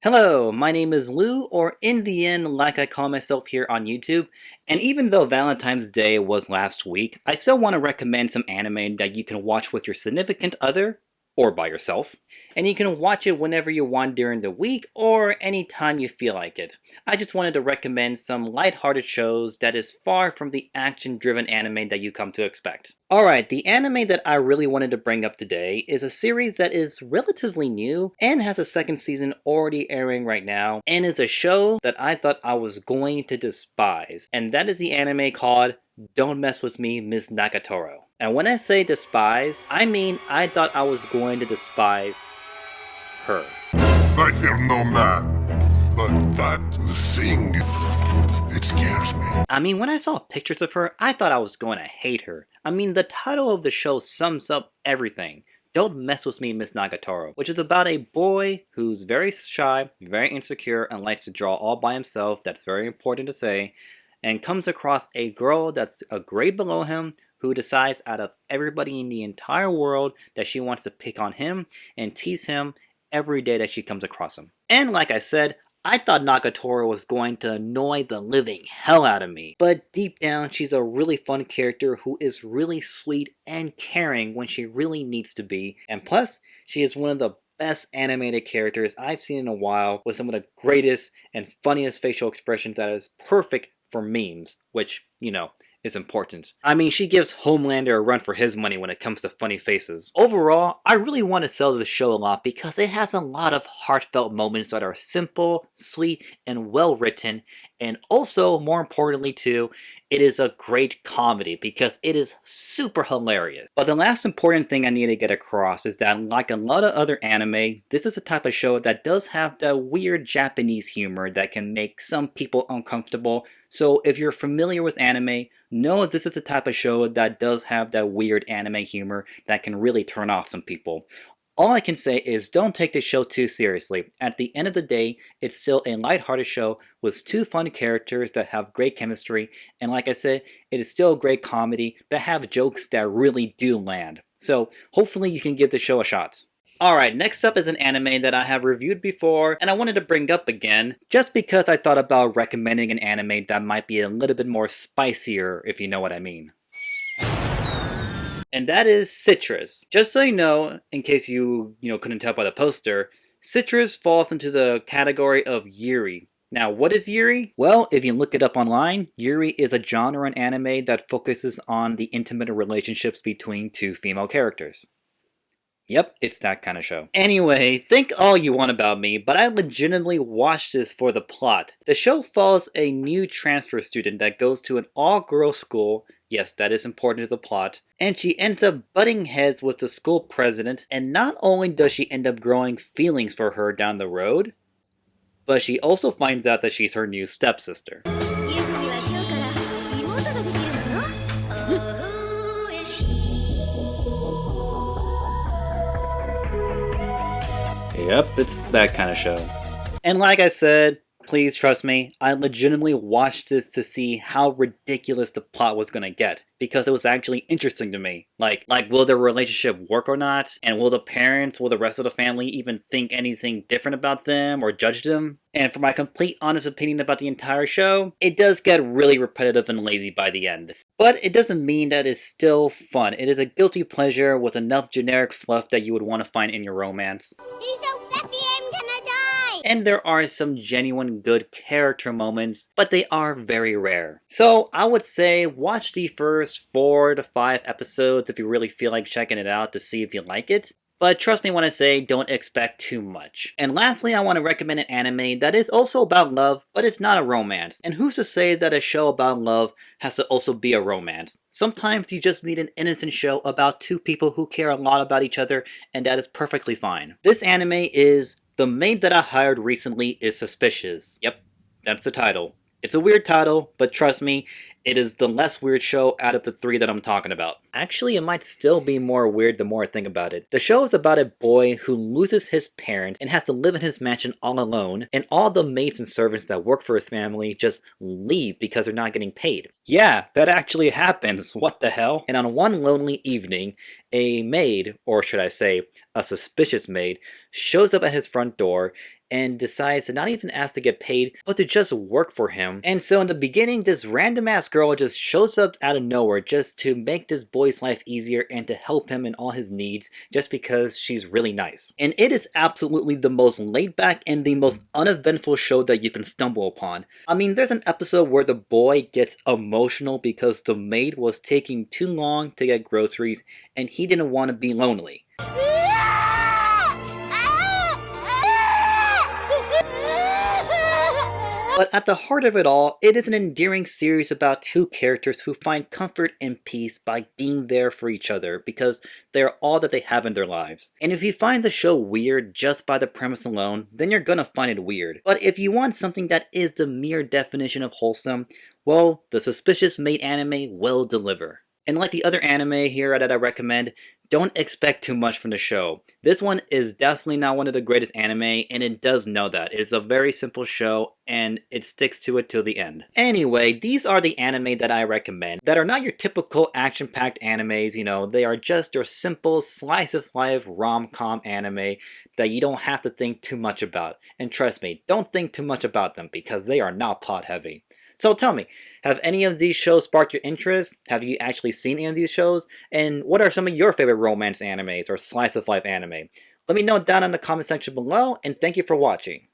Hello, my name is Lou, or In the End, like I call myself here on YouTube. And even though Valentine's Day was last week, I still want to recommend some anime that you can watch with your significant other, or by yourself. And you can watch it whenever you want during the week, or anytime you feel like it. I just wanted to recommend some lighthearted shows that is far from the action-driven anime that you come to expect. Alright, the anime that I really wanted to bring up today is a series that is relatively new and has a second season already airing right now, and is a show that I thought I was going to despise. And that is the anime called Don't Mess With Me, Miss Nagatoro. And when I say despise, I mean I thought I was going to despise her. I fear no man, but that thing, it scares me. I mean, when I saw pictures of her, I thought I was going to hate her. I mean, the title of the show sums up everything. Don't Mess With Me, Miss Nagatoro, which is about a boy who's very shy, very insecure, and likes to draw all by himself. That's very important to say. And comes across a girl that's a grade below him who decides out of everybody in the entire world that she wants to pick on him and tease him every day that she comes across him. And like I said, I thought Nagatoro was going to annoy the living hell out of me. But deep down, she's a really fun character who is really sweet and caring when she really needs to be. And plus, she is one of the best animated characters I've seen in a while, with some of the greatest and funniest facial expressions that is perfect for memes, which, you know, is important. I mean, she gives Homelander a run for his money when it comes to funny faces. Overall, I really want to sell this show a lot because it has a lot of heartfelt moments that are simple, sweet, and well written, and also, more importantly too, it is a great comedy because it is super hilarious. But the last important thing I need to get across is that, like a lot of other anime, this is a type of show that does have the weird Japanese humor that can make some people uncomfortable. So if you're familiar with anime, know this is the type of show that does have that weird anime humor that can really turn off some people. All I can say is don't take this show too seriously. At the end of the day, it's still a lighthearted show with two fun characters that have great chemistry, and like I said, it is still a great comedy that have jokes that really do land. So hopefully you can give the show a shot. Alright, next up is an anime that I have reviewed before, and I wanted to bring up again, just because I thought about recommending an anime that might be a little bit more spicier, if you know what I mean. And that is Citrus. Just so you know, in case you couldn't tell by the poster, Citrus falls into the category of Yuri. Now, what is Yuri? Well, if you look it up online, Yuri is a genre in anime that focuses on the intimate relationships between two female characters. Yep, it's that kind of show. Anyway, think all you want about me, but I legitimately watched this for the plot. The show follows a new transfer student that goes to an all-girls school. Yes, that is important to the plot. And she ends up butting heads with the school president, and not only does she end up growing feelings for her down the road, but she also finds out that she's her new stepsister. Yep, it's that kind of show. And like I said, please trust me, I legitimately watched this to see how ridiculous the plot was gonna get, because it was actually interesting to me. Like, will their relationship work or not? And will the rest of the family even think anything different about them or judge them? And for my complete honest opinion about the entire show, it does get really repetitive and lazy by the end. But it doesn't mean that it's still fun. It is a guilty pleasure with enough generic fluff that you would want to find in your romance. He's so fluffy, I'm gonna die! And there are some genuine good character moments, but they are very rare. So I would say watch the first 4 to 5 episodes if you really feel like checking it out to see if you like it. But trust me when I say don't expect too much. And lastly, I want to recommend an anime that is also about love, but it's not a romance. And who's to say that a show about love has to also be a romance? Sometimes you just need an innocent show about two people who care a lot about each other, and that is perfectly fine. This anime is The Maid That I Hired Recently Is Suspicious. Yep, that's the title. It's a weird title, but trust me, it is the less weird show out of the 3 that I'm talking about. Actually, it might still be more weird the more I think about it. The show is about a boy who loses his parents and has to live in his mansion all alone, and all the maids and servants that work for his family just leave because they're not getting paid. Yeah, that actually happens, what the hell? And on one lonely evening, a maid, or should I say, a suspicious maid, shows up at his front door and decides to not even ask to get paid, but to just work for him. And so in the beginning, this random ass girl just shows up out of nowhere just to make this boy's life easier and to help him in all his needs just because she's really nice. And it is absolutely the most laid back and the most uneventful show that you can stumble upon. I mean, there's an episode where the boy gets emotional because the maid was taking too long to get groceries and he didn't want to be lonely. But at the heart of it all, it is an endearing series about two characters who find comfort and peace by being there for each other because they're all that they have in their lives. And if you find the show weird just by the premise alone, then you're gonna find it weird. But if you want something that is the mere definition of wholesome, well, the Suspicious Maid anime will deliver. And like the other anime here that I recommend, don't expect too much from the show. This one is definitely not one of the greatest anime, and it does know that. It's a very simple show, and it sticks to it till the end. Anyway, these are the anime that I recommend that are not your typical action-packed animes, you know, they are just your simple slice-of-life rom-com anime that you don't have to think too much about. And trust me, don't think too much about them because they are not plot-heavy. So tell me, have any of these shows sparked your interest? Have you actually seen any of these shows? And what are some of your favorite romance animes or slice of life anime? Let me know down in the comment section below, and thank you for watching.